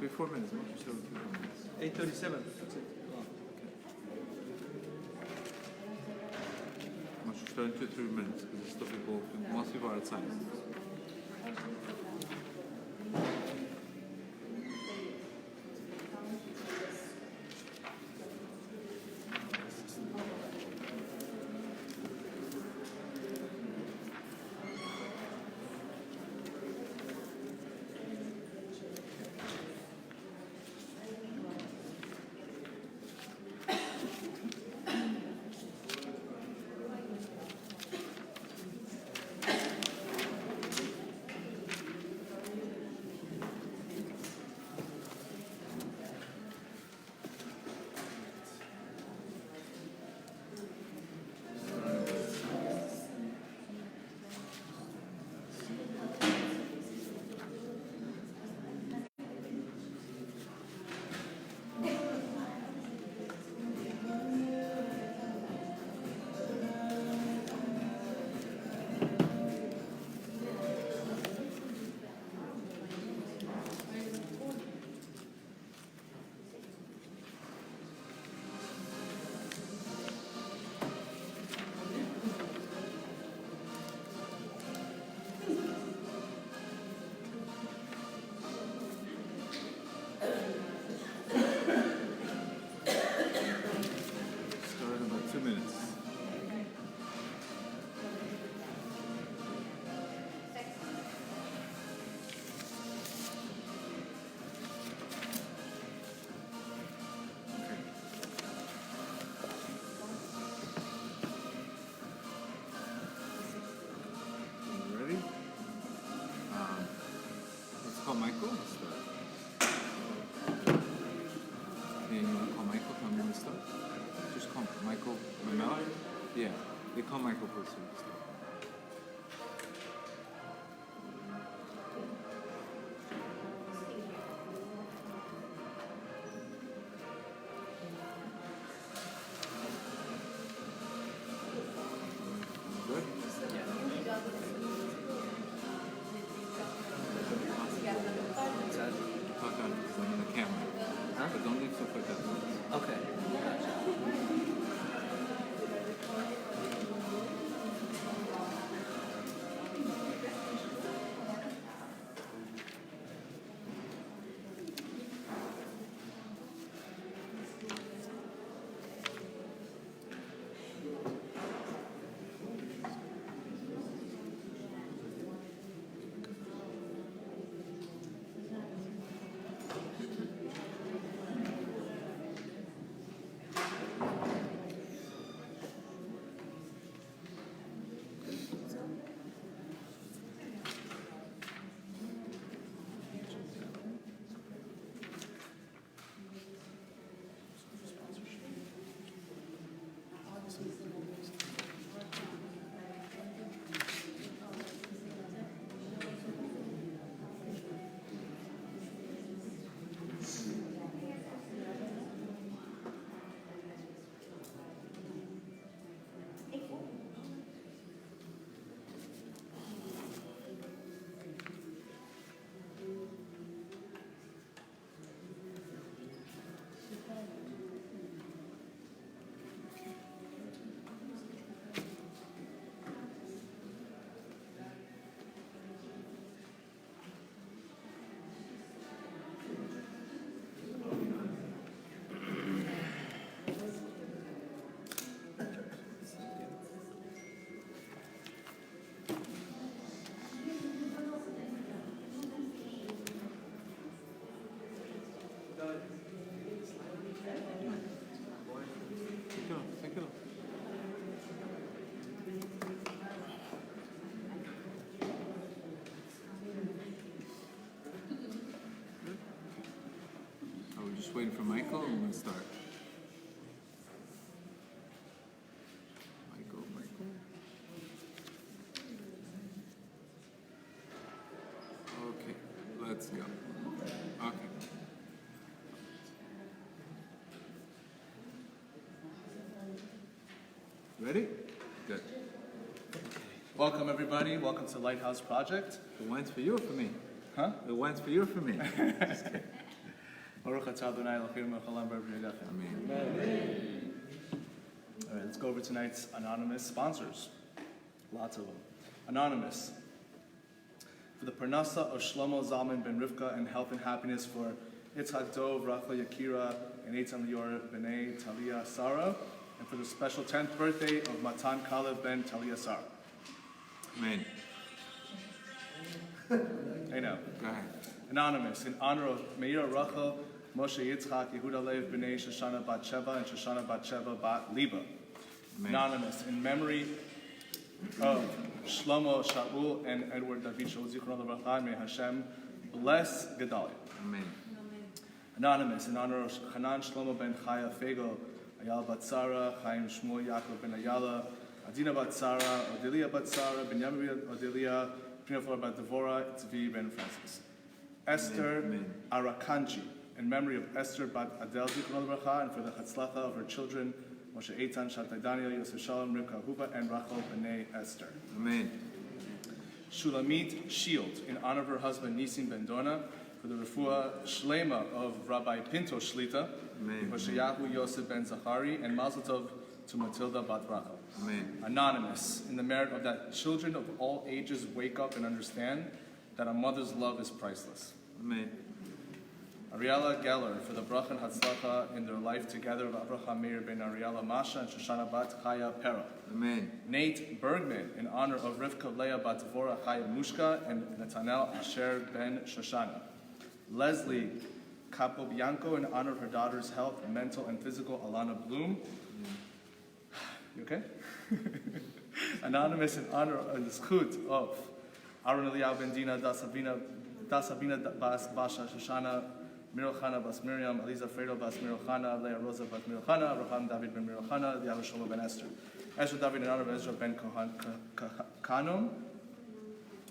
Wait 4 minutes. Why don't you start with 4 minutes? 8:37. That's it. Why don't you start in 2-3 minutes? Because still people, most people are outside. Start in about 2 minutes. You ready? Let's call Michael. Let's start. And you want to call Michael? Tell me to start. Just call Michael Mamela? Yeah. They call Michael first. So we start. Good? Talk on because I'm in the camera. Huh? But don't leave stuff like that. Okay. Gotcha. Take it off. So we're just waiting for Michael and we'll start. Michael. Okay, let's go. Okay. Ready? Good. Welcome, everybody. Welcome to Lighthouse Project. The wine's for you or for me? Huh? The wine's for you or for me? Just kidding. Baruch atah Adonai Elokeinu melech haolam v'orev yagachem. Amen. All right, let's go over tonight's anonymous sponsors. Lots of them. Anonymous. For the Parnasa of Shlomo Zalman ben Rivka and health and happiness for Yitzhak Dov, Rachel Yakira, and Eitan Lior B'nai Talia Sarah, and for the special 10th birthday of Matan Kalev ben Talia Sarah. Amen. I know. Go ahead. Anonymous, in honor of Meira Rachel, Moshe Yitzchak, Yehuda Lev B'nai Shoshana Bat Sheva, and Shoshana Bat Sheva Bat Liba. Amen. Anonymous, in memory of Shlomo Shaul and Edward David Shaul Zichron Levrachah, may Hashem bless Gedale. Amen. Anonymous, in honor of Hanan Shlomo ben Chaya Fego, Ayala Bat Sarah, Chaim Shmuel Yaakov ben Ayala, Adina Bat Sarah, Odelia Bat Sarah, Benyamin Odelia, Prina Flora Bat Devora, Tzvi ben Francis. Esther Arakanji, in memory of Esther Bat Adel Zichron Levrachah, and for the Chatzlacha of her children, Moshe Eitan, Shatai Daniel, Yosef Shalom, Rivka Huba, and Rachel B'nai Esther. Amen. Shulamit Shield, in honor of her husband Nisim Ben Dona, for the refuah shlema of Rabbi Pinto Shlita, Amen. Mosheyahu Yosef Ben Zachari, and Mazel Tov to Matilda Bat Rachel. Amen. Anonymous, in the merit of that children of all ages wake up and understand that a mother's love is priceless. Amen. Ariella Geller, for the bracha and hatzlacha in their life together of Avraham Meir ben Ariella Masha and Shoshana Bat Chaya Pera. Amen. Nate Bergman, in honor of Rivka Leah Bat Dvorah Chaya Mushka and Netanel Asher ben Shoshana. Leslie Capobianco, in honor of her daughter's health, mental and physical, Alana Bloom. You okay? Anonymous, in honor of the schut of Aaron Eliyahu ben Dina, Dasabina Bas Basha Shoshana, Mirochana Bas Miriam, Eliza Fredo Bas Mirochana, Leah Rosa Bas Mirochana, Abraham David ben Mirochana, Yahu Shlomo ben Esther. Ezra David, in honor of Ezra ben Kanom,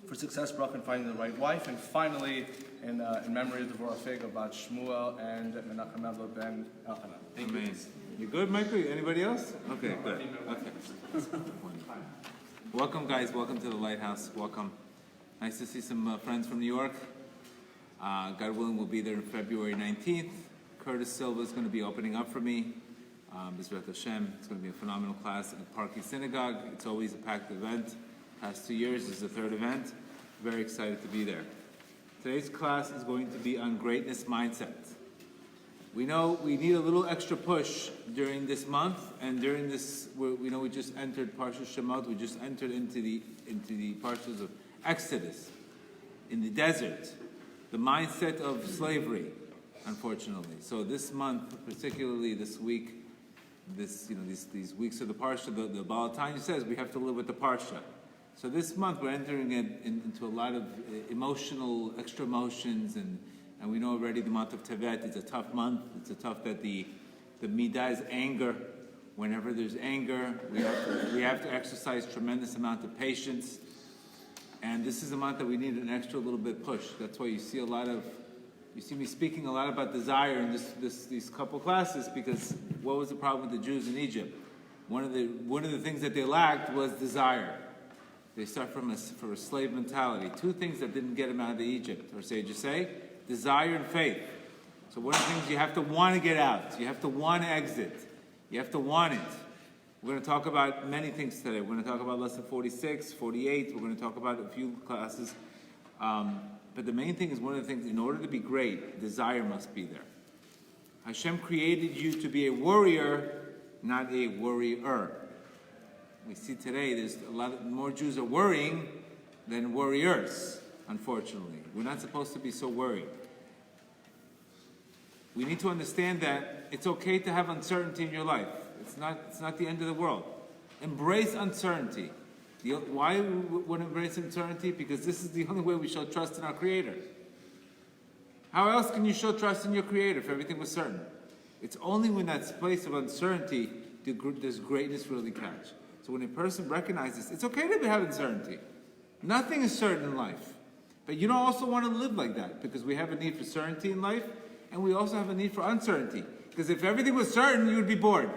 for success, bracha, and finding the right wife. And finally, in memory of Devorah Fega Bat Shmuel and Menachem Avlo ben Elchanan. Amen. You good, Michael? Anybody else? Okay, good. Okay. Welcome, guys. Welcome to the Lighthouse. Welcome. Nice to see some friends from New York. God willing, we'll be there on February 19th. Curtis Silva is going to be opening up for me. B'ezrat Hashem. It's going to be a phenomenal class at Parky Synagogue. It's always a packed event. Past 2 years is the third event. Very excited to be there. Today's class is going to be on greatness mindset. We know we need a little extra push during this month, and during this, we know we just entered Parsha Shemot. We just entered into the Parshas of Exodus, in the desert, the mindset of slavery, unfortunately. So this month, particularly this week, these weeks of the Parsha, the Baal Tanya says we have to live with the Parsha. So this month we're entering into a lot of emotional, extra emotions, and we know already the month of Tevet is a tough month. It's a tough that the midah is anger. Whenever there's anger, we have to exercise tremendous amount of patience. And this is a month that we need an extra little bit push. That's why you see me speaking a lot about desire in these couple classes, because what was the problem with the Jews in Egypt? One of the things that they lacked was desire. They start from a slave mentality. Two things that didn't get them out of Egypt, or sages say, desire and faith. So one of the things you have to want to get out. You have to want to exit. You have to want it. We're going to talk about many things today. We're going to talk about lesson 46, 48. We're going to talk about a few classes. But the main thing is, one of the things, in order to be great, desire must be there. Hashem created you to be a warrior, not a worrier. We see today there's a lot more Jews are worrying than warriors, unfortunately. We're not supposed to be so worried. We need to understand that it's okay to have uncertainty in your life. It's not the end of the world. Embrace uncertainty. Why would embrace uncertainty? Because this is the only way we show trust in our Creator. How else can you show trust in your Creator if everything was certain? It's only when that place of uncertainty does greatness really catch. So when a person recognizes it's okay to have uncertainty. Nothing is certain in life. But you don't also want to live like that, because we have a need for certainty in life, and we also have a need for uncertainty. Because if everything was certain, you would be bored.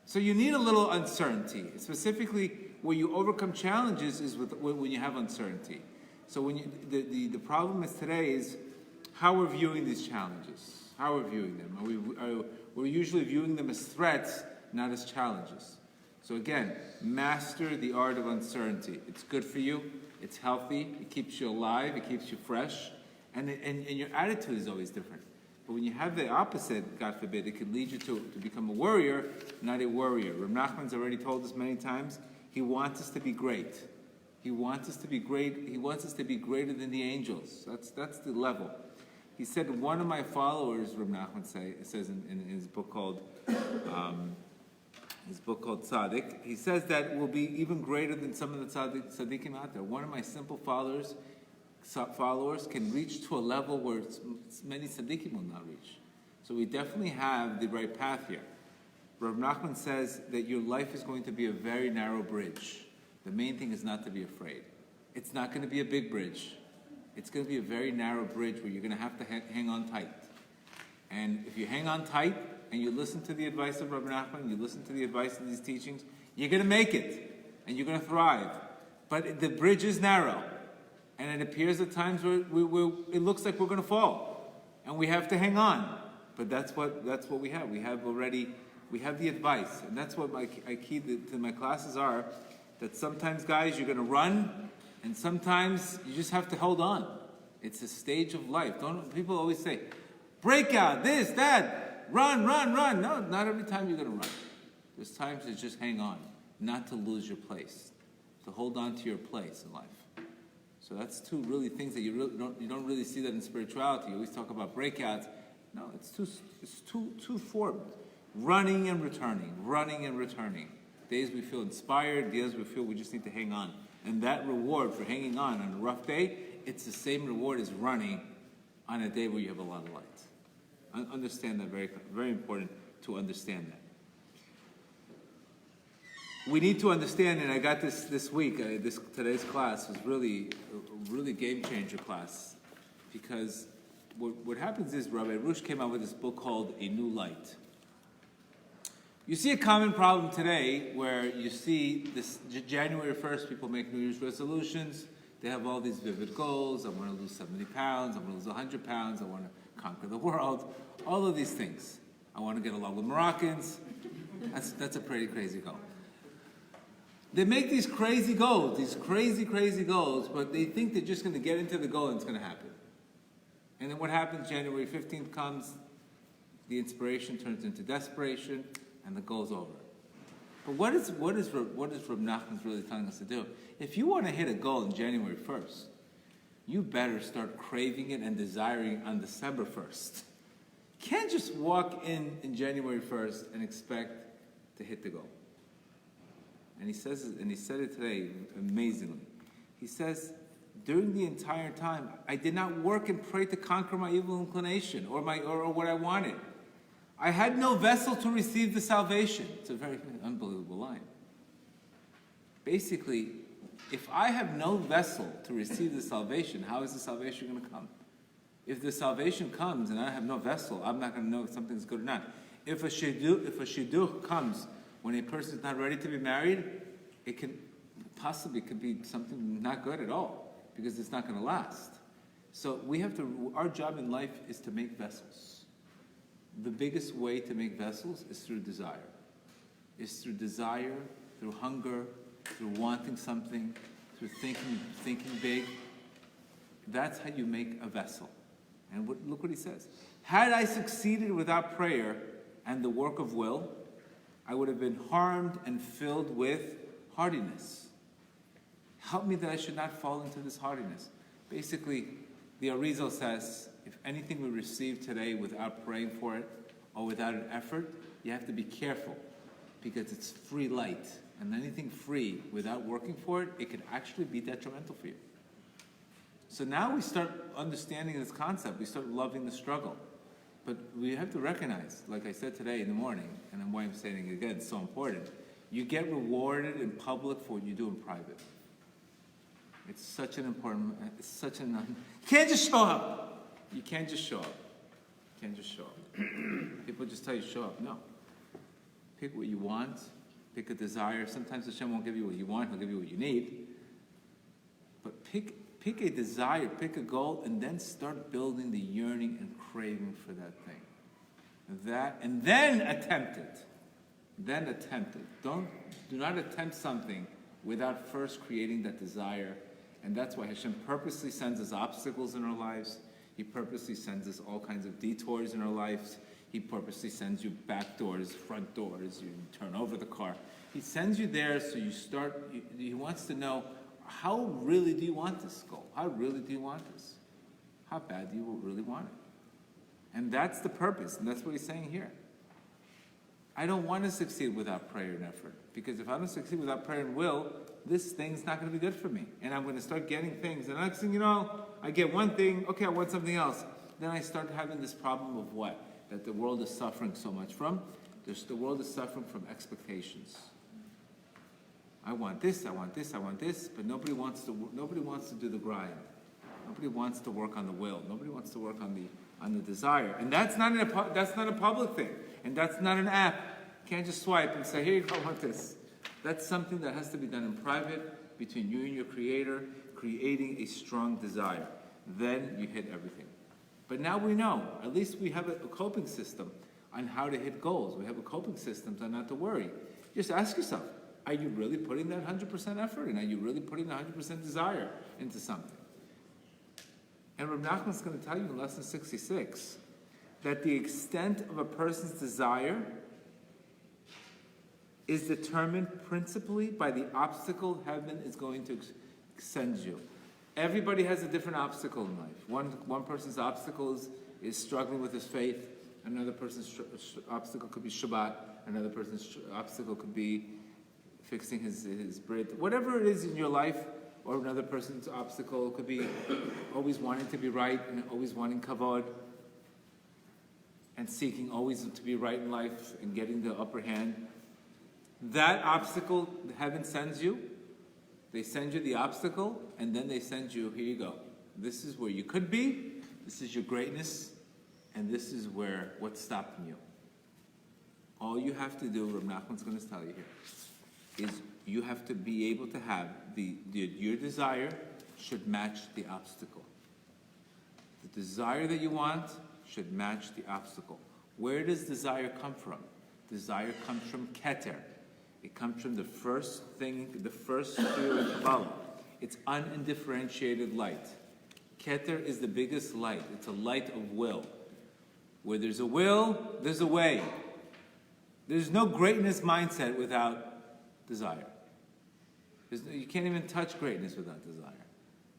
So you need a little uncertainty. Specifically, where you overcome challenges is when you have uncertainty. So when the problem is today is how we're viewing these challenges. How we're viewing them. We're usually viewing them as threats, not as challenges. So again, master the art of uncertainty. It's good for you. It's healthy. It keeps you alive. It keeps you fresh. And your attitude is always different. But when you have the opposite, God forbid, it could lead you to become a worrier, not a worrier. Rav Nachman's already told us many times, he wants us to be great. He wants us to be great. He wants us to be greater than the angels. That's the level. He said, one of my followers, Rav Nachman says in his book called Tzaddik, he says that we'll be even greater than some of the tzaddikim out there. One of my simple followers can reach to a level where many tzaddikim will not reach. So we definitely have the right path here. Rav Nachman says that your life is going to be a very narrow bridge. The main thing is not to be afraid. It's not going to be a big bridge. It's going to be a very narrow bridge where you're going to have to hang on tight. And if you hang on tight and you listen to the advice of Rav Nachman, you listen to the advice of these teachings, you're going to make it and you're going to thrive. But the bridge is narrow. And it appears at times where it looks like we're going to fall. And we have to hang on. But that's what we have. We have the advice. And that's what my key to my classes are, that sometimes, guys, you're going to run, and sometimes you just have to hold on. It's a stage of life. People always say, breakout, this, that, run. No, not every time you're going to run. There's times to just hang on, not to lose your place, to hold on to your place in life. So that's two really things that you don't really see that in spirituality. You always talk about breakouts. No, it's two forms. Running and returning. Days we feel inspired, days we feel we just need to hang on. And that reward for hanging on a rough day, it's the same reward as running on a day where you have a lot of light. Understand that, very, very important to understand that. We need to understand, and I got this week, today's class was really game changer class, because what happens is Rabbi Rush came out with this book called A New Light. You see a common problem today where you see this January 1st, people make New Year's resolutions. They have all these vivid goals. I want to lose 70 pounds. I want to lose 100 pounds. I want to conquer the world. All of these things. I want to get along with Moroccans. That's a pretty crazy goal. They make these crazy goals, crazy goals, but they think they're just going to get into the goal and it's going to happen. And then what happens? January 15th comes, the inspiration turns into desperation, and the goal's over. But what is Rav Nachman's really telling us to do? If you want to hit a goal on January 1st, you better start craving it and desiring on December 1st. You can't just walk in January 1st and expect to hit the goal. And he said it today amazingly. He says, during the entire time, I did not work and pray to conquer my evil inclination or what I wanted. I had no vessel to receive the salvation. It's a very unbelievable line. Basically, if I have no vessel to receive the salvation, how is the salvation going to come? If the salvation comes and I have no vessel, I'm not going to know if something's good or not. If a shidduch comes when a person is not ready to be married, it could be something not good at all, because it's not going to last. So our job in life is to make vessels. The biggest way to make vessels is through desire. Through hunger, through wanting something, through thinking big. That's how you make a vessel. And look what he says. Had I succeeded without prayer and the work of will, I would have been harmed and filled with hardiness. Help me that I should not fall into this hardiness. Basically, the Arizal says, if anything we receive today without praying for it or without an effort, you have to be careful, because it's free light. And anything free without working for it, it can actually be detrimental for you. So now we start understanding this concept. We start loving the struggle. But we have to recognize, like I said today in the morning, and why I'm saying it again, it's so important. You get rewarded in public for what you do in private. It's such an important, you can't just show up. You can't just show up. People just tell you show up. No. Pick what you want. Pick a desire. Sometimes Hashem won't give you what you want. He'll give you what you need. But pick Pick a desire, pick a goal, and then start building the yearning and craving for that thing. And then attempt it. Then attempt it. Do not attempt something without first creating that desire. And that's why Hashem purposely sends us obstacles in our lives. He purposely sends us all kinds of detours in our lives. He purposely sends you back doors, front doors, you turn over the car. He sends you there so you start, he wants to know, how really do you want this goal? How really do you want this? How bad do you really want it? And that's the purpose, and that's what he's saying here. I don't want to succeed without prayer and effort, because if I don't succeed without prayer and will, this thing's not going to be good for me. And I'm going to start getting things. And the next thing you know, I get one thing, okay, I want something else. Then I start having this problem of what? That the world is suffering so much from. The world is suffering from expectations. I want this, I want this, I want this, but nobody wants to do the grind. Nobody wants to work on the will. Nobody wants to work on the desire. And that's not a public thing. And that's not an app. You can't just swipe and say, here you go, I want this. That's something that has to be done in private, between you and your Creator, creating a strong desire. Then you hit everything. But now we know, at least we have a coping system on how to hit goals. We have a coping system on not to worry. Just ask yourself, are you really putting that 100% effort in? Are you really putting 100% desire into something? And Reb Nachman's going to tell you in lesson 66 that the extent of a person's desire is determined principally by the obstacle heaven is going to send you. Everybody has a different obstacle in life. One person's obstacle is struggling with his faith. Another person's obstacle could be Shabbat. Another person's obstacle could be fixing his Brit. Whatever it is in your life, or another person's obstacle could be always wanting to be right and always wanting kavod and seeking always to be right in life and getting the upper hand. That obstacle heaven sends you. They send you the obstacle, and then they send you, here you go. This is where you could be, this is your greatness, and this is what's stopping you. All you have to do, Reb Nachman's going to tell you here, is you have to be able to have your desire should match the obstacle. The desire that you want should match the obstacle. Where does desire come from? Desire comes from keter. It comes from the first sphere of Kabbalah. It's undifferentiated light. Keter is the biggest light. It's a light of will. Where there's a will, there's a way. There's no greatness mindset without desire. You can't even touch greatness without desire.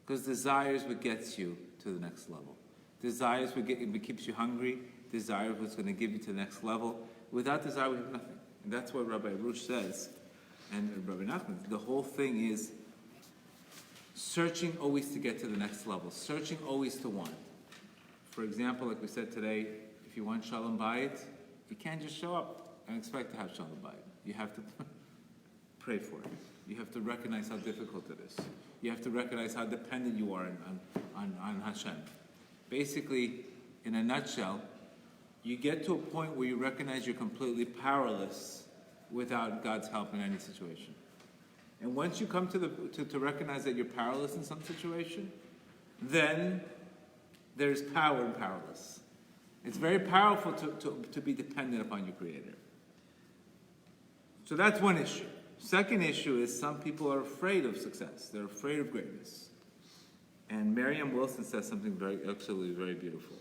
Because desire is what gets you to the next level. Desire is what keeps you hungry. Desire is what's going to give you to the next level. Without desire, we have nothing. And that's what Rabbi Rush says, and Rabbi Nachman. The whole thing is searching always to get to the next level. Searching always to want. For example, like we said today, if you want Shalom Bayit, you can't just show up and expect to have Shalom Bayit. You have to pray for it. You have to recognize how difficult it is. You have to recognize how dependent you are on Hashem. Basically, in a nutshell, you get to a point where you recognize you're completely powerless without God's help in any situation. And once you come to recognize that you're powerless in some situation, then there's power in powerless. It's very powerful to be dependent upon your Creator. So that's one issue. Second issue is some people are afraid of success. They're afraid of greatness. And Marianne Wilson says something absolutely very beautiful.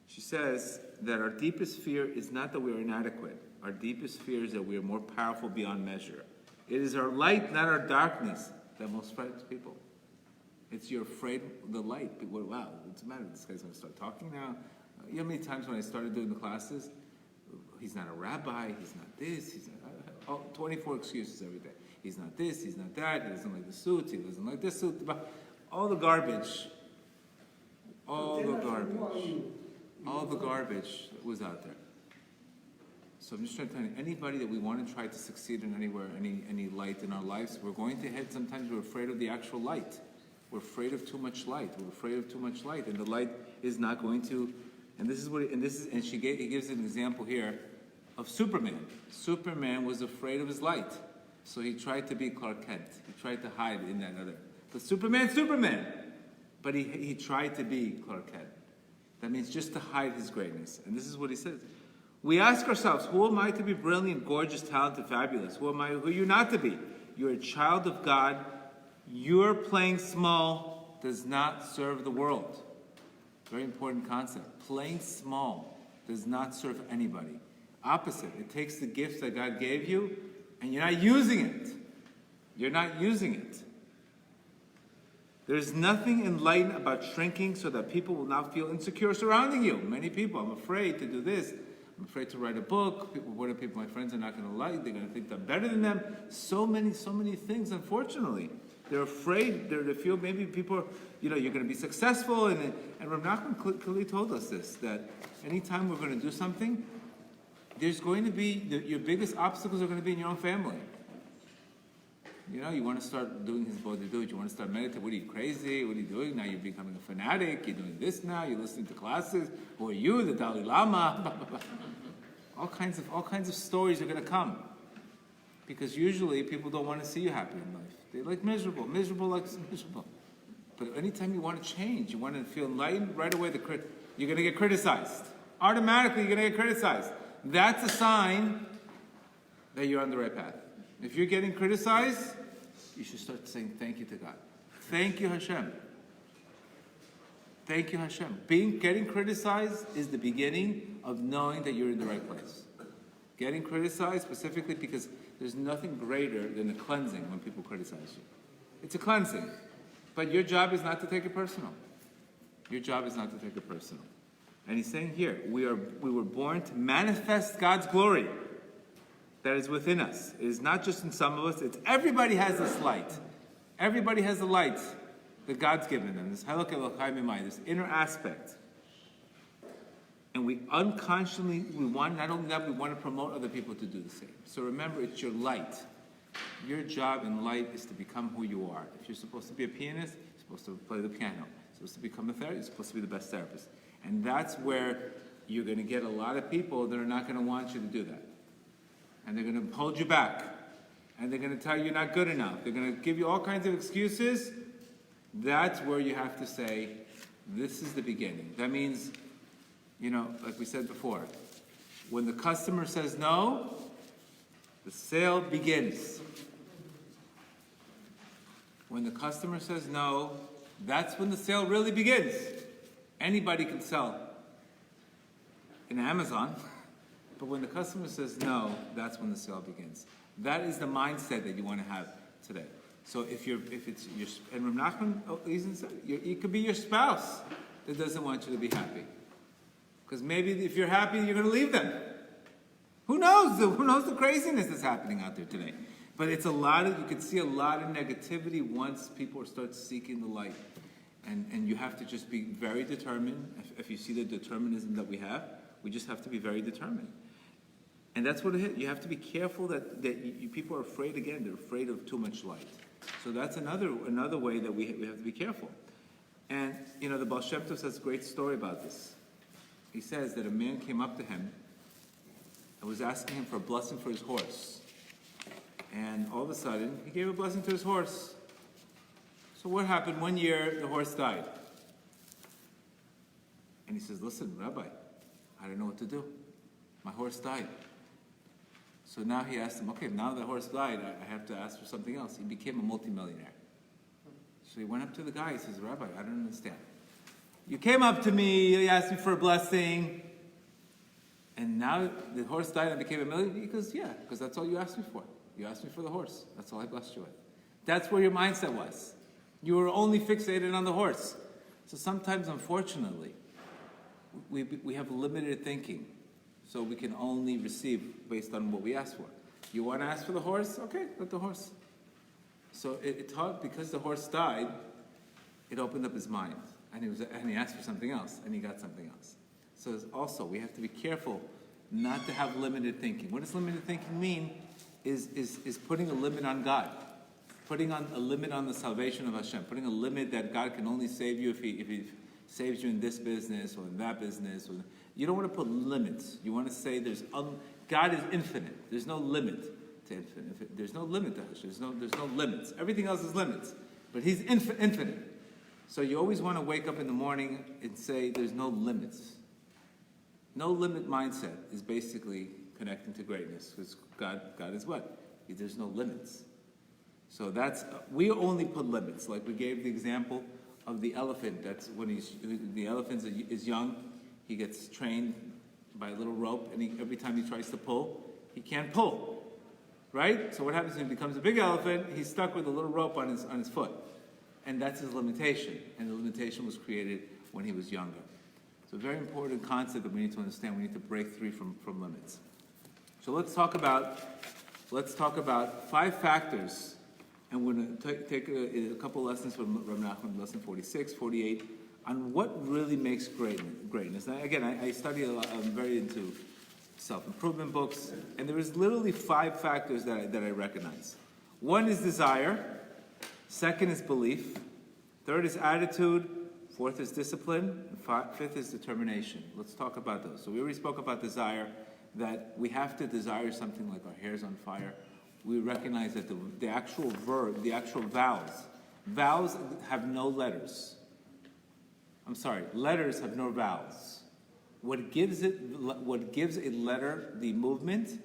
She says that our deepest fear is not that we are inadequate. Our deepest fear is that we are more powerful beyond measure. It is our light, not our darkness, that most frightens people. It's you're afraid of the light. Wow, what's the matter? This guy's going to start talking now. You know how many times when I started doing the classes, he's not a rabbi, he's not this, he's not, 24 excuses every day. He's not this, he's not that, he doesn't like the suit, he doesn't like this suit. All the garbage that was out there. So I'm just trying to tell you, anybody that we want to try to succeed in anywhere, any light in our lives, we're going to hit, sometimes we're afraid of the actual light. We're afraid of too much light. We're afraid of too much light, and the light is not going to, he gives an example here of Superman. Superman was afraid of his light. So he tried to be Clark Kent. He tried to hide in that other. But Superman. But he tried to be Clark Kent. That means just to hide his greatness. And this is what he says. We ask ourselves, who am I to be brilliant, gorgeous, talented, fabulous? Who are you not to be? You're a child of God. Your playing small does not serve the world. Very important concept. Playing small does not serve anybody. Opposite. It takes the gifts that God gave you, and you're not using it. You're not using it. There's nothing enlightened about shrinking so that people will not feel insecure surrounding you. Many people, I'm afraid to do this. I'm afraid to write a book. What are people, my friends are not going to like? They're going to think I'm better than them. So many things, unfortunately. They're afraid. They feel maybe people are, you're going to be successful. And Rav Nachman clearly told us this, that anytime we're going to do something, there's going to be, your biggest obstacles are going to be in your own family. You want to start doing his bodhidut. You want to start meditating. What are you, crazy? What are you doing? Now you're becoming a fanatic. You're doing this now. You're listening to classes. Who are you? The Dalai Lama. All kinds of stories are going to come. Because usually people don't want to see you happy in life. They like miserable. Miserable likes miserable. But anytime you want to change, you want to feel enlightened, right away you're going to get criticized. Automatically you're going to get criticized. That's a sign that you're on the right path. If you're getting criticized, you should start saying thank you to God. Thank you, Hashem. Thank you, Hashem. Getting criticized is the beginning of knowing that you're in the right place. Getting criticized specifically because there's nothing greater than a cleansing when people criticize you. It's a cleansing. But your job is not to take it personal. Your job is not to take it personal. And he's saying here, we were born to manifest God's glory that is within us. It is not just in some of us, it's everybody has this light. Everybody has a light that God's given them, this halak elokai mimai, this inner aspect. And we unconsciously, not only that, we want to promote other people to do the same. So remember, it's your light. Your job in life is to become who you are. If you're supposed to be a pianist, you're supposed to play the piano. You're supposed to become a therapist, you're supposed to be the best therapist. And that's where you're going to get a lot of people that are not going to want you to do that. And they're going to hold you back. And they're going to tell you you're not good enough. They're going to give you all kinds of excuses. That's where you have to say, this is the beginning. That means, like we said before, when the customer says no, the sale begins. When the customer says no, that's when the sale really begins. Anybody can sell in Amazon. But when the customer says no, that's when the sale begins. That is the mindset that you want to have today. So if it's your, and Rav Nachman even said, it could be your spouse that doesn't want you to be happy. Because maybe if you're happy, you're going to leave them. Who knows? Who knows the craziness that's happening out there today? But it's you can see a lot of negativity once people start seeking the light. And you have to just be very determined. If you see the determinism that we have, we just have to be very determined. And that's what it is. You have to be careful that people are afraid, again, they're afraid of too much light. So that's another way that we have to be careful. And, the Baal Shem Tov says a great story about this. He says that a man came up to him and was asking him for a blessing for his horse. And all of a sudden, he gave a blessing to his horse. So what happened? One year, the horse died. And he says, listen, Rabbi, I don't know what to do. My horse died. So now he asked him, okay, now the horse died, I have to ask for something else. He became a multimillionaire. So he went up to the guy, he says, Rabbi, I don't understand. You came up to me, you asked me for a blessing, and now the horse died and became a millionaire? He goes, yeah, because that's all you asked me for. You asked me for the horse. That's all I blessed you with. That's where your mindset was. You were only fixated on the horse. So sometimes, unfortunately, we have limited thinking. So we can only receive based on what we ask for. You want to ask for the horse? Okay, let the horse. So it taught, because the horse died, it opened up his mind. And he asked for something else, and he got something else. So also, we have to be careful not to have limited thinking. What does limited thinking mean? Is putting a limit on God. Putting on a limit on the salvation of Hashem. Putting a limit that God can only save you if he saves you in this business or in that business. You don't want to put limits. You want to say God is infinite. There's no limit to infinite. There's no limit to Hashem. There's no limits. Everything else is limits. But He's infinite. So you always want to wake up in the morning and say there's no limits. No limit mindset is basically connecting to greatness, because God is what? There's no limits. So we only put limits. Like we gave the example of the elephant. That's when the elephant is young, he gets trained by a little rope, and every time he tries to pull, he can't pull, right? So what happens when he becomes a big elephant? He's stuck with a little rope on his foot, and that's his limitation. And the limitation was created when he was younger. It's a very important concept that we need to understand. We need to break free from limits. So let's talk about 5 factors, and we're going to take a couple lessons from Rav Nachman, lesson 46, 48, on what really makes greatness. Now, again, I study a lot. I'm very into self-improvement books, and there is literally 5 factors that I recognize. 1 is desire. 2nd is belief. 3rd is attitude. 4th is discipline. And 5th is determination. Let's talk about those. So we already spoke about desire, that we have to desire something like our hair's on fire. We recognize that the actual verb, the actual vowels have no letters. I'm sorry, letters have no vowels. What gives a letter the movement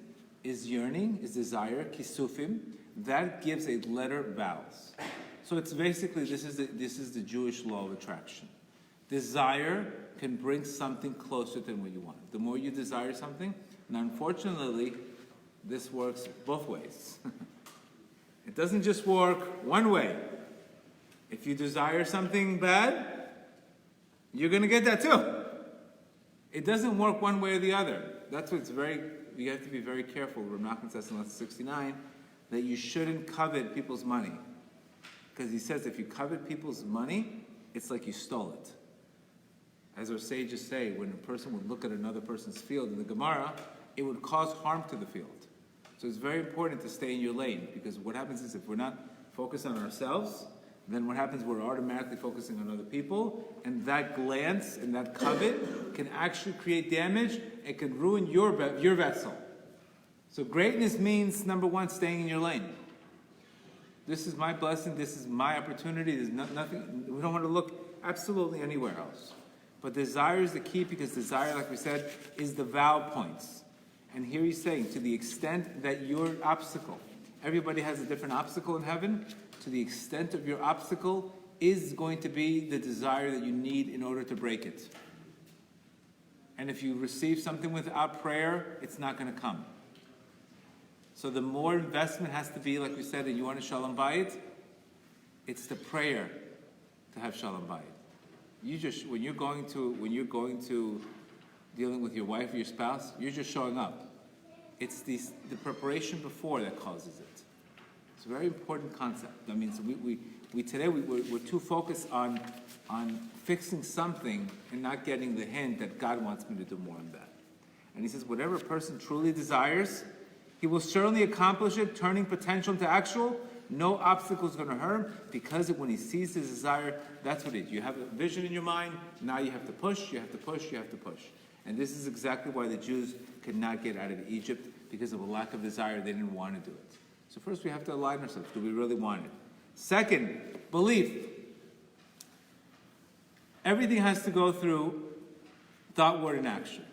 is yearning, is desire, kisufim. That gives a letter vowels. So it's basically, this is the Jewish law of attraction. Desire can bring something closer than what you want. The more you desire something, and unfortunately, this works both ways. It doesn't just work one way. If you desire something bad, you're going to get that too. It doesn't work one way or the other. That's what's you have to be very careful. Rav Nachman says in lesson 69 that you shouldn't covet people's money. Because he says if you covet people's money, it's like you stole it. As our sages say, when a person would look at another person's field in the Gemara, it would cause harm to the field. So it's very important to stay in your lane, because what happens is if we're not focused on ourselves, then what happens, we're automatically focusing on other people, and that glance and that covet can actually create damage. It can ruin your vessel. So greatness means, number 1, staying in your lane. This is my blessing. This is my opportunity. There's nothing. We don't want to look absolutely anywhere else. But desire is the key, because desire, like we said, is the vow points. And here he's saying, to the extent that your obstacle, everybody has a different obstacle in heaven, to the extent of your obstacle is going to be the desire that you need in order to break it. And if you receive something without prayer, it's not going to come. So the more investment has to be, like we said, that you want a shalom bayit, it's the prayer to have shalom bayit. When you're going to dealing with your wife or your spouse, you're just showing up. It's the preparation before that causes it. It's a very important concept. I mean, so we're too focused on fixing something and not getting the hint that God wants me to do more on that. And he says, whatever a person truly desires, he will certainly accomplish it, turning potential into actual. No obstacle is going to hurt him, because when he sees his desire, that's what it is. You have a vision in your mind, now you have to push, you have to push, you have to push. And this is exactly why the Jews could not get out of Egypt, because of a lack of desire. They didn't want to do it. So first we have to align ourselves. Do we really want it? Second, belief. Everything has to go through thought, word, and action.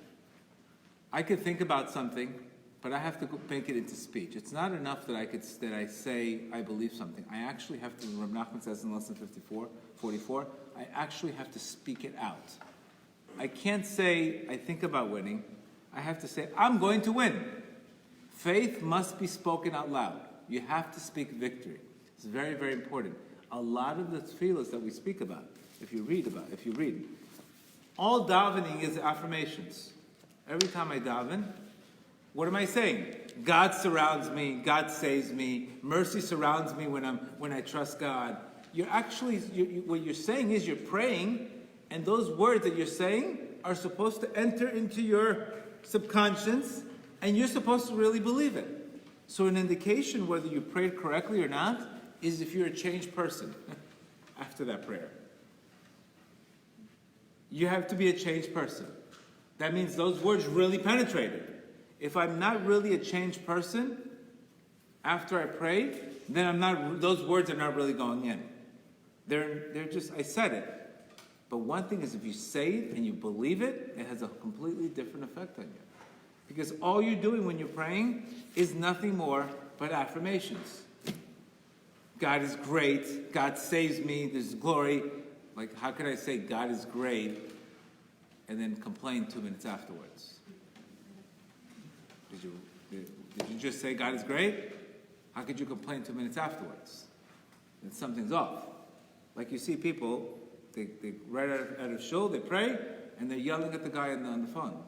I could think about something, but I have to make it into speech. It's not enough that I say I believe something. I actually have to, Rav Nachman says in lesson 44, I actually have to speak it out. I can't say I think about winning. I have to say I'm going to win. Faith must be spoken out loud. You have to speak victory. It's very, very important. A lot of the tefillas that we speak about, if you read, all davening is affirmations. Every time I daven, what am I saying? God surrounds me. God saves me. Mercy surrounds me when I trust God. What you're saying is you're praying, and those words that you're saying are supposed to enter into your subconscious, and you're supposed to really believe it. So an indication whether you prayed correctly or not is if you're a changed person after that prayer. You have to be a changed person. That means those words really penetrated. If I'm not really a changed person after I prayed, then those words are not really going in. They're just, I said it. But one thing is, if you say it and you believe it, it has a completely different effect on you. Because all you're doing when you're praying is nothing more but affirmations. God is great. God saves me. There's glory. Like, how could I say God is great and then complain 2 minutes afterwards? Did you just say God is great? How could you complain 2 minutes afterwards? And something's off. Like you see people, they right out of shul, they pray, and they're yelling at the guy on the phone.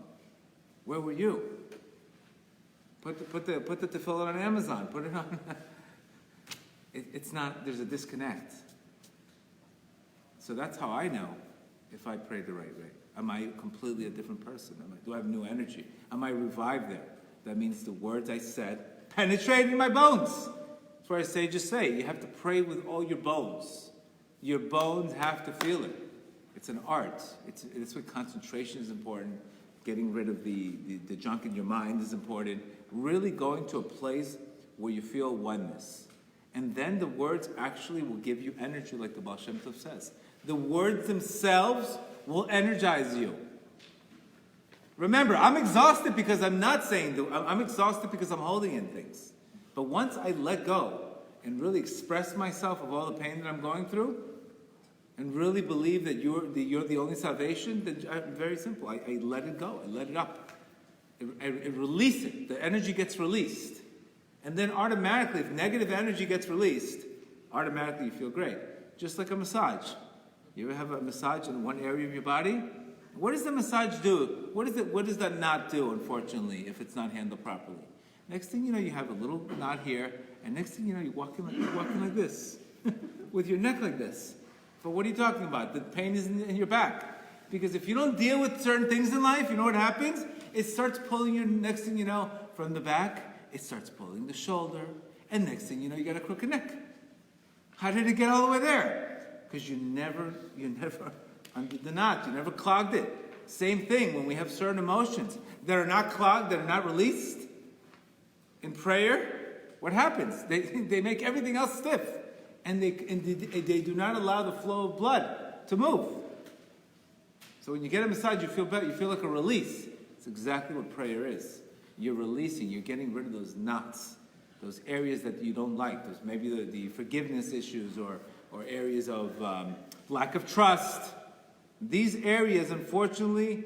Where were you? Put the tefillin on Amazon. Put it on. It's not. There's a disconnect. So that's how I know if I pray the right way. Am I completely a different person? Do I have new energy? Am I revived there? That means the words I said penetrated my bones. That's why I say, just say. You have to pray with all your bones. Your bones have to feel it. It's an art. It's why concentration is important. Getting rid of the junk in your mind is important. Really going to a place where you feel oneness. And then the words actually will give you energy, like the Baal Shem Tov says. The words themselves will energize you. Remember, I'm exhausted because I'm not saying, I'm exhausted because I'm holding in things. But once I let go and really express myself of all the pain that I'm going through, and really believe that you're the only salvation, then very simple. I let it go. I let it up. I release it. The energy gets released. And then automatically, if negative energy gets released, automatically you feel great. Just like a massage. You ever have a massage in one area of your body? What does the massage do? What does that knot do, unfortunately, if it's not handled properly? Next thing you know, you have a little knot here, and next thing you know, you're walking like this, with your neck like this. But what are you talking about? The pain is in your back. Because if you don't deal with certain things in life, you know what happens? It starts pulling your, next thing you know, from the back, it starts pulling the shoulder, and next thing you know, you got a crooked neck. How did it get all the way there? Because you never undid the knot. You never clogged it. Same thing when we have certain emotions that are not clogged, that are not released in prayer. What happens? They make everything else stiff. And they do not allow the flow of blood to move. So when you get a massage, you feel better. You feel like a release. It's exactly what prayer is. You're releasing. You're getting rid of those knots, those areas that you don't like. Those maybe the forgiveness issues or areas of lack of trust. These areas, unfortunately,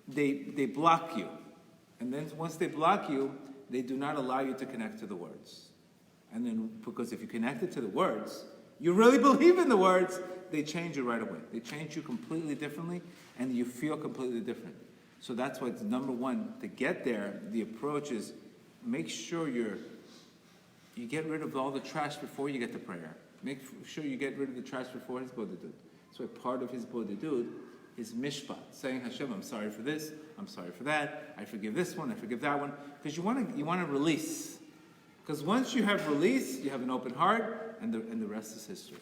they block you. And then once they block you, they do not allow you to connect to the words. And then, because if you connect it to the words, you really believe in the words, they change you right away. They change you completely differently, and you feel completely different. So that's why it's number one, to get there, the approach is make sure you get rid of all the trash before you get to prayer. Make sure you get rid of the trash before his bodhidud. So part of his bodhidud is mishpat, saying, Hashem, I'm sorry for this, I'm sorry for that, I forgive this one, I forgive that one, because you want to release. Because once you have release, you have an open heart, and the rest is history.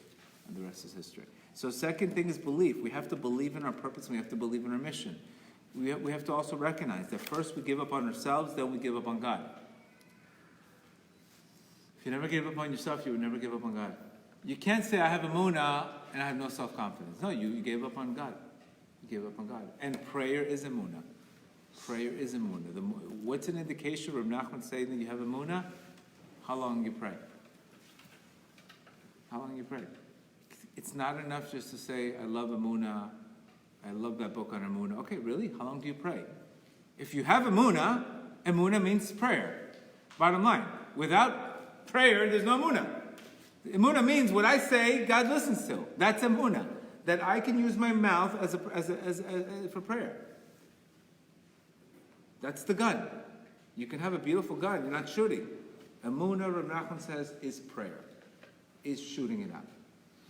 And the rest is history. So second thing is belief. We have to believe in our purpose, and we have to believe in our mission. We have to also recognize that first we give up on ourselves, then we give up on God. If you never gave up on yourself, you would never give up on God. You can't say, I have emunah, and I have no self-confidence. No, you gave up on God. You gave up on God. And prayer is emunah. Prayer is emunah. What's an indication of Rav Nachman saying that you have emunah? How long you pray. How long you pray. It's not enough just to say, I love emunah, I love that book on emunah. Okay, really? How long do you pray? If you have emunah, emunah means prayer. Bottom line. Without prayer, there's no emunah. Emunah means what I say, God listens to. That's emunah. That I can use my mouth for prayer. That's the gun. You can have a beautiful gun, you're not shooting. Emunah, Rav Nachman says, is prayer. Is shooting it out.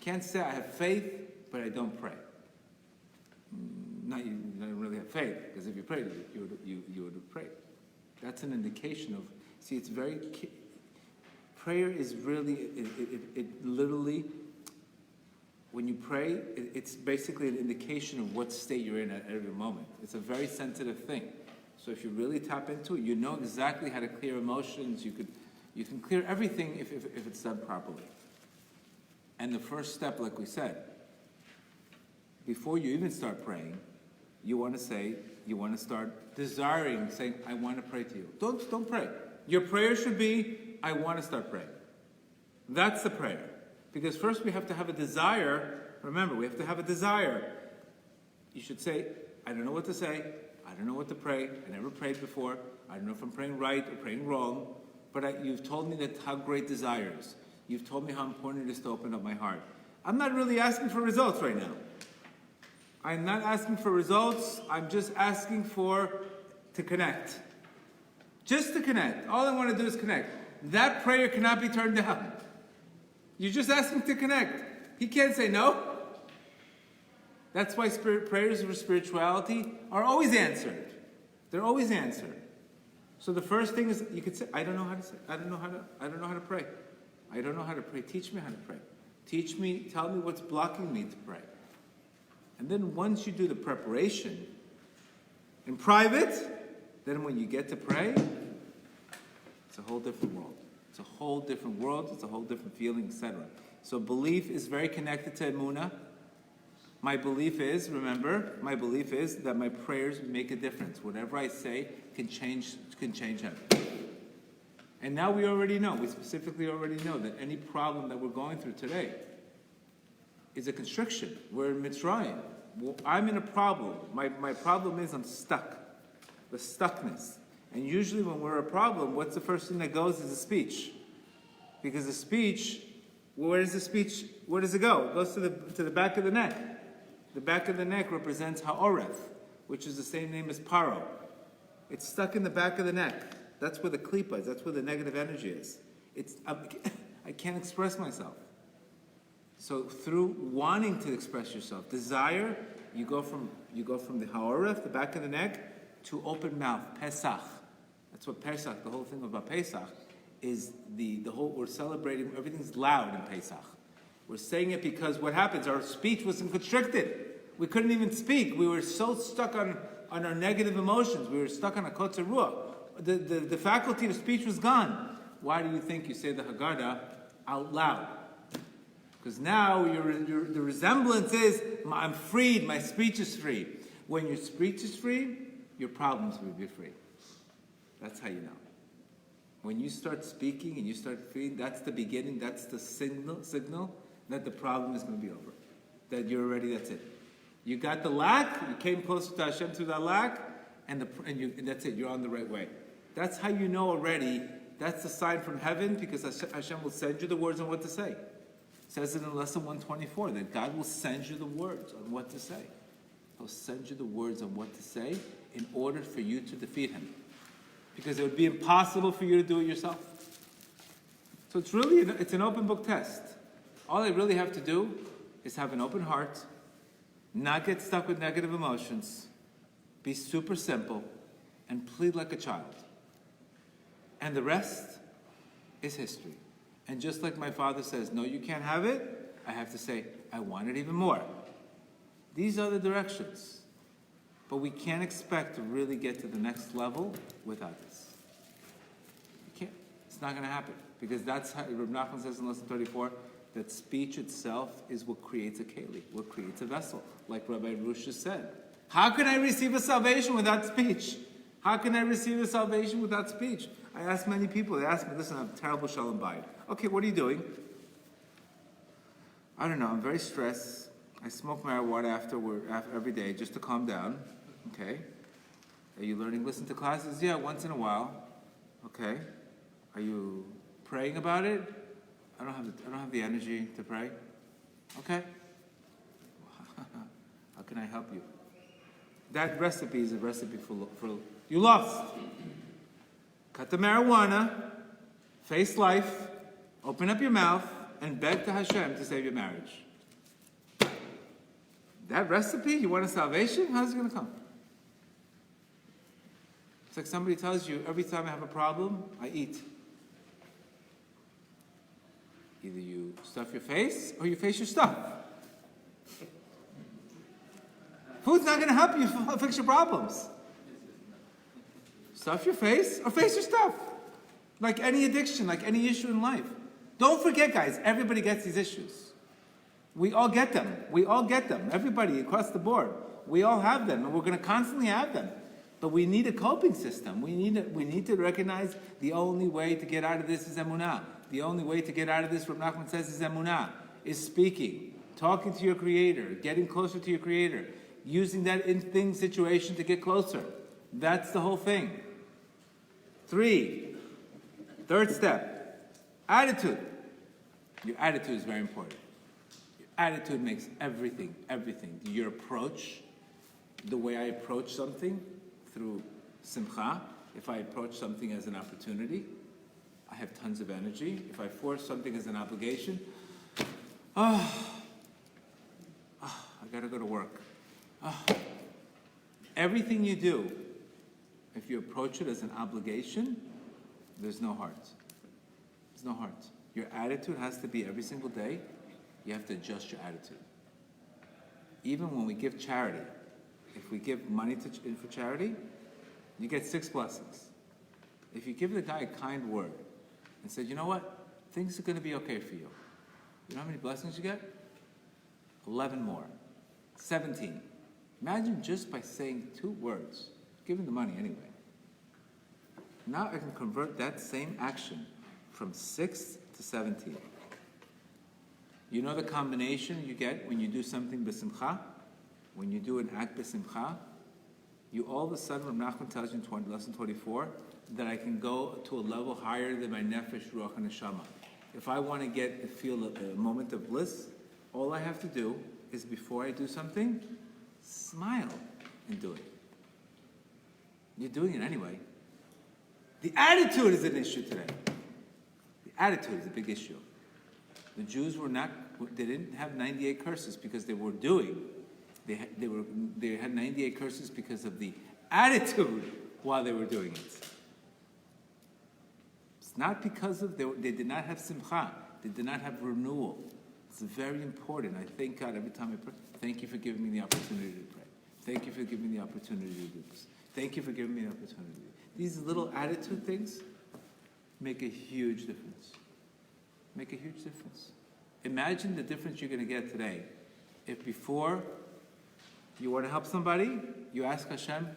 Can't say I have faith, but I don't pray. You don't really have faith, because if you prayed, you would have prayed. That's an indication of, see, it's very, prayer is really, it literally, when you pray, it's basically an indication of what state you're in at every moment. It's a very sensitive thing. So if you really tap into it, you know exactly how to clear emotions. You can clear everything if it's done properly. And the first step, like we said, before you even start praying, you want to start desiring, saying, I want to pray to you. Don't pray. Your prayer should be, I want to start praying. That's the prayer. Because first we have to have a desire. Remember, we have to have a desire. You should say, I don't know what to say. I don't know what to pray. I never prayed before. I don't know if I'm praying right or praying wrong. But you've told me that how great desire is. You've told me how important it is to open up my heart. I'm not really asking for results right now. I'm not asking for results. I'm just asking to connect. Just to connect. All I want to do is connect. That prayer cannot be turned down. You're just asking to connect. He can't say no. That's why prayers for spirituality are always answered. They're always answered. So the first thing is you could say, I don't know how to say. I don't know how to pray. I don't know how to pray. Teach me how to pray. Tell me what's blocking me to pray. And then once you do the preparation in private, then when you get to pray, it's a whole different world. It's a whole different world. It's a whole different feeling, etc. So belief is very connected to emunah. My belief is that my prayers make a difference. Whatever I say can change heaven. And now we specifically already know that any problem that we're going through today is a constriction. We're in Mitzrayim. I'm in a problem. My problem is I'm stuck. The stuckness. And usually when we're a problem, what's the first thing that goes is a speech. Because the speech, where does it go? It goes to the back of the neck. The back of the neck represents ha'oref, which is the same name as paro. It's stuck in the back of the neck. That's where the klipa is. That's where the negative energy is. I can't express myself. So through wanting to express yourself, desire, you go from the ha'oref, the back of the neck, to open mouth, Pesach. That's what Pesach, the whole thing about Pesach, is the whole, we're celebrating, everything's loud in Pesach. We're saying it because what happens, our speech wasn't constricted. We couldn't even speak. We were so stuck on our negative emotions. We were stuck on a kotzer ruach. The faculty of speech was gone. Why do you think you say the Haggadah out loud? Because now the resemblance is, I'm freed, my speech is free. When your speech is free, your problems will be free. That's how you know. When you start speaking and you start freeing, that's the beginning, that's the signal that the problem is going to be over. That that's it. You got the lack, you came closer to Hashem through that lack, and that's it, you're on the right way. That's how you know already, that's the sign from heaven, because Hashem will send you the words on what to say. It says it in lesson 124, that God will send you the words on what to say. He'll send you the words on what to say in order for you to defeat him. Because it would be impossible for you to do it yourself. So it's an open book test. All I really have to do is have an open heart, not get stuck with negative emotions, be super simple, and plead like a child. And the rest is history. And just like my father says, no, you can't have it, I have to say, I want it even more. These are the directions. But we can't expect to really get to the next level without this. You can't. It's not going to happen. Because that's how Reb Nachman says in lesson 34, that speech itself is what creates a keli, what creates a vessel. Like Rabbi Rusha said. How can I receive a salvation without speech? How can I receive a salvation without speech? I ask many people, they ask me, listen, I have terrible shalom bayit. Okay, what are you doing? I don't know, I'm very stressed. I smoke marijuana every day just to calm down. Okay. Are you learning listen to classes? Yeah, once in a while. Okay. Are you praying about it? I don't have the energy to pray. Okay. How can I help you? That recipe is a recipe for you lost. Cut the marijuana, face life, open up your mouth, and beg to Hashem to save your marriage. That recipe, you want a salvation? How's it going to come? It's like somebody tells you, every time I have a problem, I eat. Either you stuff your face, or you face your stuff. Food's not going to help you fix your problems. Stuff your face, or face your stuff. Like any addiction, like any issue in life. Don't forget, guys, everybody gets these issues. We all get them. We all get them. Everybody across the board. We all have them, and we're going to constantly have them. But we need a coping system. We need to recognize the only way to get out of this is emunah. The only way to get out of this, Rav Nachman says, is emunah, is speaking, talking to your Creator, getting closer to your Creator, using that situation to get closer. That's the whole thing. Third step, attitude. Your attitude is very important. Your attitude makes everything. Your approach, the way I approach something through simcha, if I approach something as an opportunity, I have tons of energy. If I force something as an obligation, I gotta go to work. Everything you do, if you approach it as an obligation, there's no heart. There's no heart. Your attitude has to be every single day, you have to adjust your attitude. Even when we give charity, if we give money for charity, you get 6 blessings. If you give the guy a kind word and said, you know what, things are going to be okay for you. You know how many blessings you get? 11 more. 17. Imagine just by saying 2 words, giving the money anyway. Now I can convert that same action from 6 to 17. You know the combination you get when you do something b'simcha? When you do an act b'simcha, you all of a sudden, Rav Nachman tells you in lesson 24, that I can go to a level higher than my nefesh, ruach, and neshama. If I want to feel a moment of bliss, all I have to do is before I do something, smile and do it. You're doing it anyway. The attitude is an issue today. The attitude is a big issue. The Jews they didn't have 98 curses because they were doing. They had 98 curses because of the attitude while they were doing it. It's not because they did not have simcha. They did not have renewal. It's very important. I thank God every time I pray. Thank you for giving me the opportunity to pray. Thank you for giving me the opportunity to do this. Thank you for giving me the opportunity. These little attitude things make a huge difference. Make a huge difference. Imagine the difference you're going to get today. If before you want to help somebody, you ask Hashem,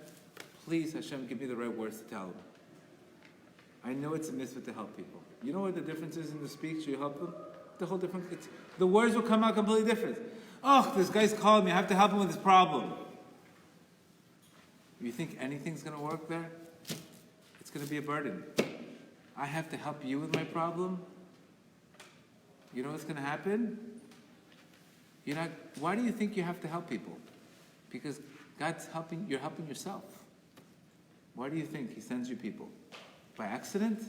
please Hashem, give me the right words to tell them. I know it's a mitzvah to help people. You know what the difference is in the speech? You help them? The whole difference. The words will come out completely different. Oh, this guy's calling me. I have to help him with his problem. You think anything's going to work there? It's going to be a burden. I have to help you with my problem? You know what's going to happen? Why do you think you have to help people? Because you're helping yourself. Why do you think He sends you people? By accident?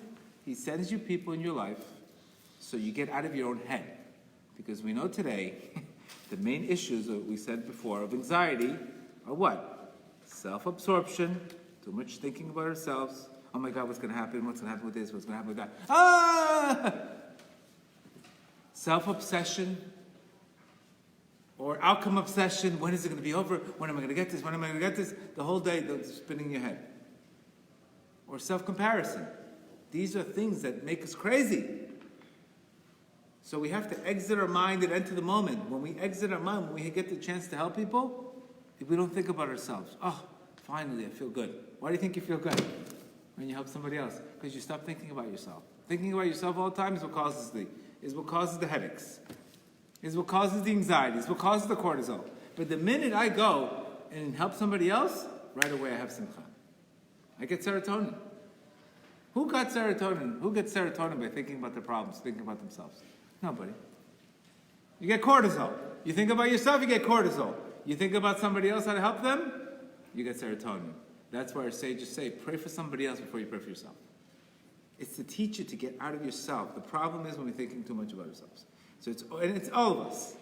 He sends you people in your life so you get out of your own head. Because we know today, the main issues that we said before of anxiety are what? Self-absorption, too much thinking about ourselves. Oh my God, what's going to happen? What's going to happen with this? What's going to happen with that? Self-obsession or outcome obsession. When is it going to be over? When am I going to get this? When am I going to get this? The whole day spinning your head. Or self-comparison. These are things that make us crazy. So we have to exit our mind and enter the moment. When we exit our mind, when we get the chance to help people, if we don't think about ourselves, finally I feel good. Why do you think you feel good when you help somebody else? Because you stop thinking about yourself. Thinking about yourself all the time is what causes the headaches. Is what causes the anxiety. Is what causes the cortisol. But the minute I go and help somebody else, right away I have simcha. I get serotonin. Who got serotonin? Who gets serotonin by thinking about their problems, thinking about themselves? Nobody. You get cortisol. You think about yourself, you get cortisol. You think about somebody else, how to help them, you get serotonin. That's why our sages say, pray for somebody else before you pray for yourself. It's to teach you to get out of yourself. The problem is when we're thinking too much about ourselves. So it's all of us.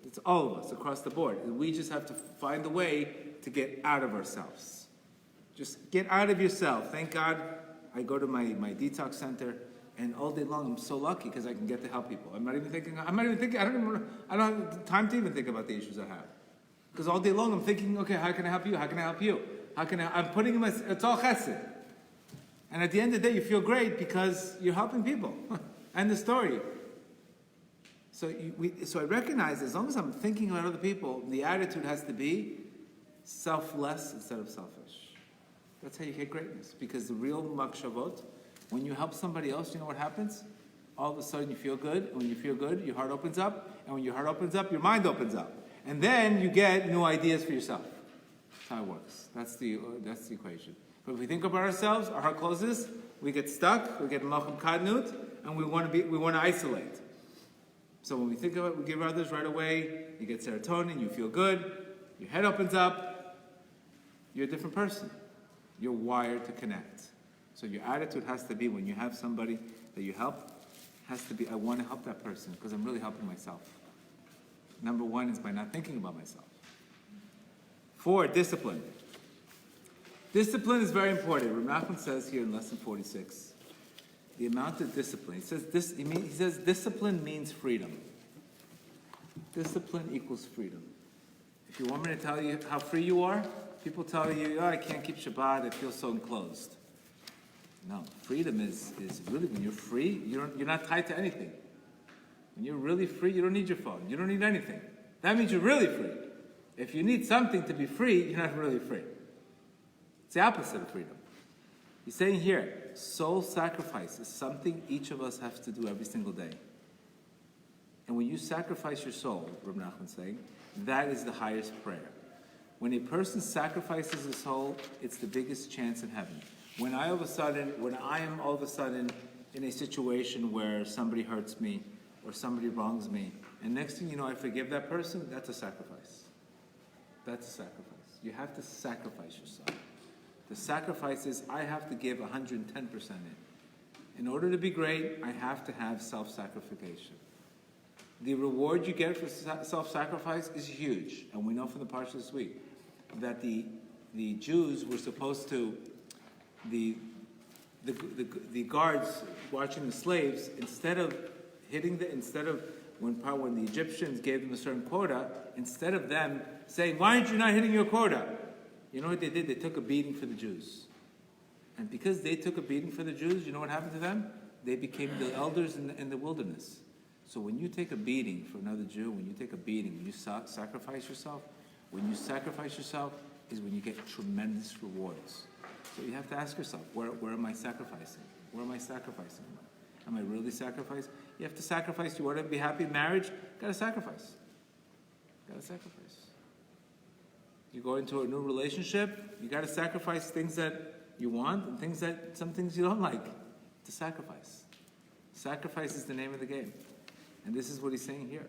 It's all of us across the board. And we just have to find a way to get out of ourselves. Just get out of yourself. Thank God I go to my detox center, and all day long I'm so lucky because I can get to help people. I don't have time to even think about the issues I have. Because all day long I'm thinking, okay, how can I help you? How can I help you? I'm putting in it's all chesed. And at the end of the day, you feel great because you're helping people. End the story. So I recognize as long as I'm thinking about other people, the attitude has to be selfless instead of selfish. That's how you get greatness. Because the real makshavot, when you help somebody else, you know what happens? All of a sudden you feel good, and when you feel good, your heart opens up, and when your heart opens up, your mind opens up. And then you get new ideas for yourself. That's how it works. That's the equation. But if we think about ourselves, our heart closes, we get stuck, we get malcham kadnut, and we want to isolate. So when we think of it, we give others right away, you get serotonin, you feel good, your head opens up, you're a different person. You're wired to connect. So your attitude has to be, when you have somebody that you help, has to be, I want to help that person because I'm really helping myself. Number one is by not thinking about myself. 4, discipline. Discipline is very important. Rav Nachman says here in lesson 46, the amount of discipline. He says discipline means freedom. Discipline equals freedom. If you want me to tell you how free you are, people tell you, oh, I can't keep Shabbat, I feel so enclosed. No, freedom is really when you're free, you're not tied to anything. When you're really free, you don't need your phone. You don't need anything. That means you're really free. If you need something to be free, you're not really free. It's the opposite of freedom. He's saying here, soul sacrifice is something each of us have to do every single day. And when you sacrifice your soul, Rav Nachman's saying, that is the highest prayer. When a person sacrifices his soul, it's the biggest chance in heaven. When I am all of a sudden in a situation where somebody hurts me or somebody wrongs me, and next thing you know I forgive that person, that's a sacrifice. That's a sacrifice. You have to sacrifice yourself. The sacrifice is I have to give 110% in. In order to be great, I have to have self-sacrification. The reward you get for self-sacrifice is huge. And we know from the parsha this week that the Jews were supposed to, the guards watching the slaves, instead of when the Egyptians gave them a certain quota, instead of them saying, why aren't you not hitting your quota? You know what they did? They took a beating for the Jews. And because they took a beating for the Jews, you know what happened to them? They became the elders in the wilderness. So when you take a beating for another Jew, when you take a beating, when you sacrifice yourself, is when you get tremendous rewards. So you have to ask yourself, where am I sacrificing? Where am I sacrificing? Am I really sacrificing? You have to sacrifice. You want to be happy in marriage? Got to sacrifice. You go into a new relationship, you got to sacrifice things that you want and some things you don't like. To sacrifice. Sacrifice is the name of the game. And this is what he's saying here.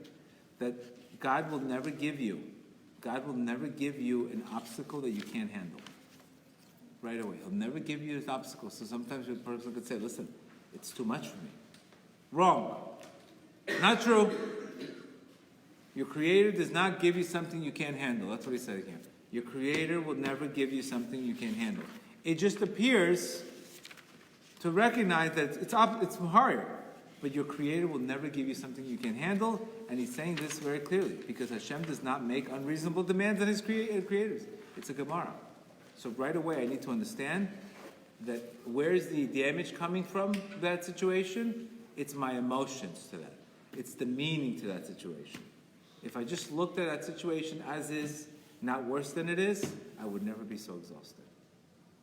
That God will never give you an obstacle that you can't handle. Right away. He'll never give you an obstacle. So sometimes a person could say, listen, it's too much for me. Wrong. Not true. Your Creator does not give you something you can't handle. That's what he said again. Your Creator will never give you something you can't handle. It just appears to recognize that it's hard. But your Creator will never give you something you can't handle. And he's saying this very clearly. Because Hashem does not make unreasonable demands on his creators. It's a Gemara. So right away I need to understand that where is the damage coming from that situation? It's my emotions to that. It's the meaning to that situation. If I just looked at that situation as is, not worse than it is, I would never be so exhausted.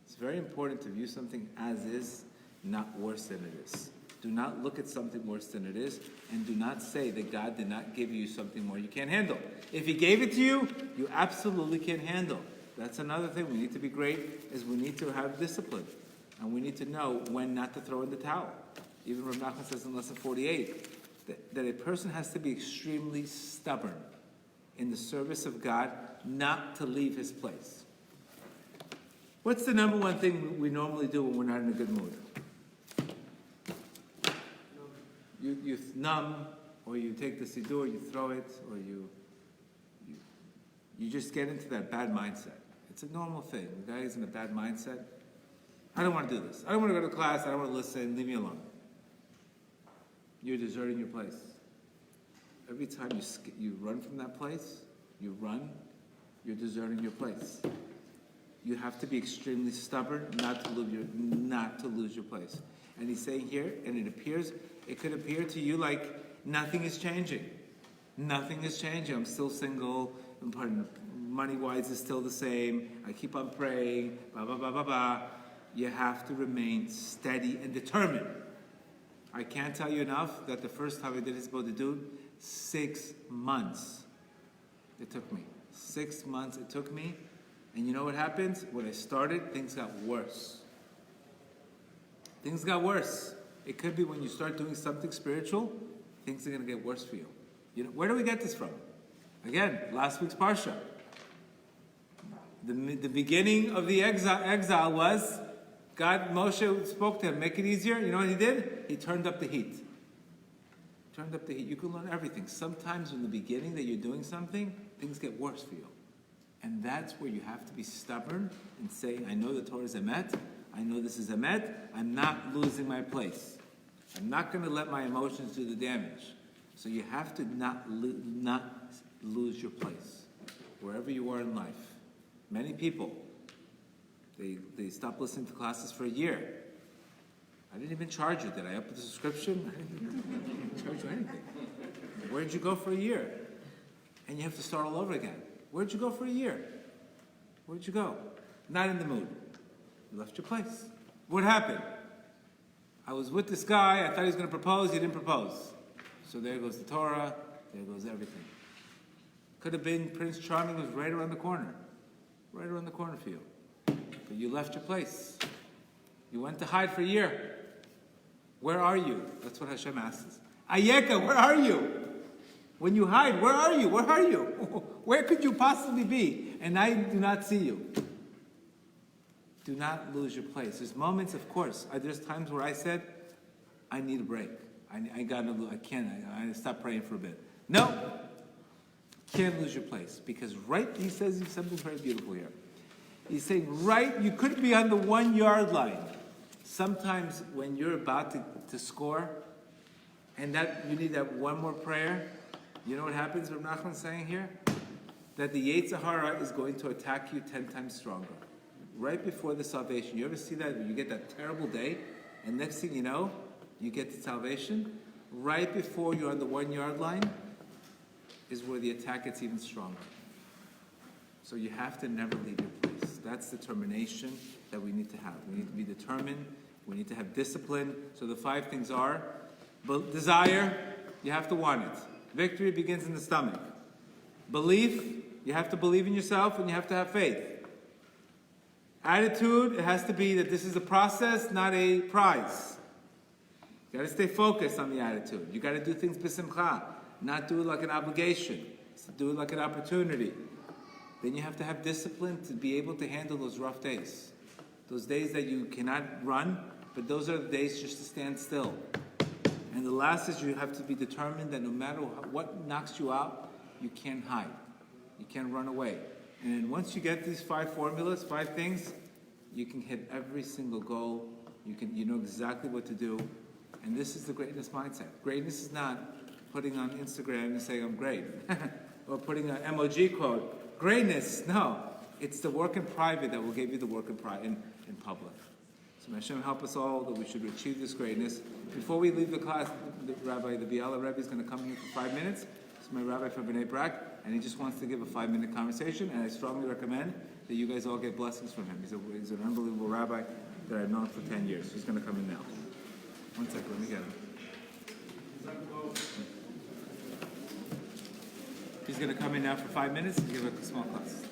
It's very important to view something as is, not worse than it is. Do not look at something worse than it is, and do not say that God did not give you something more you can't handle. If he gave it to you, you absolutely can't handle. That's another thing. We need to be great, is we need to have discipline. And we need to know when not to throw in the towel. Even Rav Nachman says in lesson 48, that a person has to be extremely stubborn in the service of God, not to leave his place. What's the number one thing we normally do when we're not in a good mood? You numb, or you take the siddur, you throw it, or you just get into that bad mindset. It's a normal thing. The guy is in a bad mindset. I don't want to do this. I don't want to go to class. I don't want to listen. Leave me alone. You're deserting your place. Every time you run from that place, you're deserting your place. You have to be extremely stubborn not to lose your place. And he's saying here, and it could appear to you like Nothing is changing. Nothing is changing. I'm still single. Money-wise is still the same. I keep on praying. Blah, blah, blah, blah, blah. You have to remain steady and determined. I can't tell you enough that the first time I did His Bodedut, 6 months it took me. 6 months it took me. And you know what happens? When I started, things got worse. Things got worse. It could be when you start doing something spiritual, things are going to get worse for you. You know, where do we get this from? Again, last week's Parsha. The beginning of the exile was, Moshe spoke to him, make it easier. You know what he did? He turned up the heat. Turned up the heat. You can learn everything. Sometimes in the beginning that you're doing something, things get worse for you. And that's where you have to be stubborn and say, I know the Torah is Emet. I know this is Emet. I'm not losing my place. I'm not going to let my emotions do the damage. So you have to not lose your place, wherever you are in life. Many people, they stop listening to classes for a year. I didn't even charge you. Did I up the subscription? I didn't charge you anything. Where'd you go for a year? And you have to start all over again. Where'd you go for a year? Where'd you go? Not in the mood. You left your place. What happened? I was with this guy. I thought he was going to propose. He didn't propose. So there goes the Torah. There goes everything. Could have been Prince Charming was right around the corner. Right around the corner for you. But you left your place. You went to hide for a year. Where are you? That's what Hashem asks. Ayeka, where are you? When you hide, where are you? Where are you? Where could you possibly be? And I do not see you. Do not lose your place. There's moments, of course. There's times where I said, I need a break. I stop praying for a bit. No. Can't lose your place. Because he says something very beautiful here. He's saying, you could be on the 1 yard line. Sometimes when you're about to score, and that you need that one more prayer, you know what happens, Rav Nachman's saying here? That the Yetzer Hara is going to attack you 10 times stronger. Right before the salvation. You ever see that when you get that terrible day, and next thing you know, you get to salvation? Right before you're on the 1 yard line is where the attack gets even stronger. So you have to never leave your place. That's determination that we need to have. We need to be determined. We need to have discipline. So the 5 things are, desire, you have to want it. Victory begins in the stomach. Belief, you have to believe in yourself and you have to have faith. Attitude, it has to be that this is a process, not a prize. You got to stay focused on the attitude. You got to do things b'simcha, not do it like an obligation. Do it like an opportunity. Then you have to have discipline to be able to handle those rough days. Those days that you cannot run, but those are the days just to stand still. And the last is you have to be determined that no matter what knocks you out, you can't hide. You can't run away. And then once you get these 5 formulas, 5 things, you can hit every single goal. You know exactly what to do. And this is the greatness mindset. Greatness is not putting on Instagram and saying, I'm great. Or putting an emoji quote. Greatness, no. It's the work in private that will give you the work in public. So may Hashem help us all that we should achieve this greatness. Before we leave the class, the Biala Rebbe is going to come here for 5 minutes. It's my rabbi from Bnei Brak, and he just wants to give a 5-minute conversation, and I strongly recommend that you guys all get blessings from him. He's an unbelievable rabbi that I've known for 10 years. He's going to come in now. 1 second, let me get him. He's going to come in now for 5 minutes and give a small class.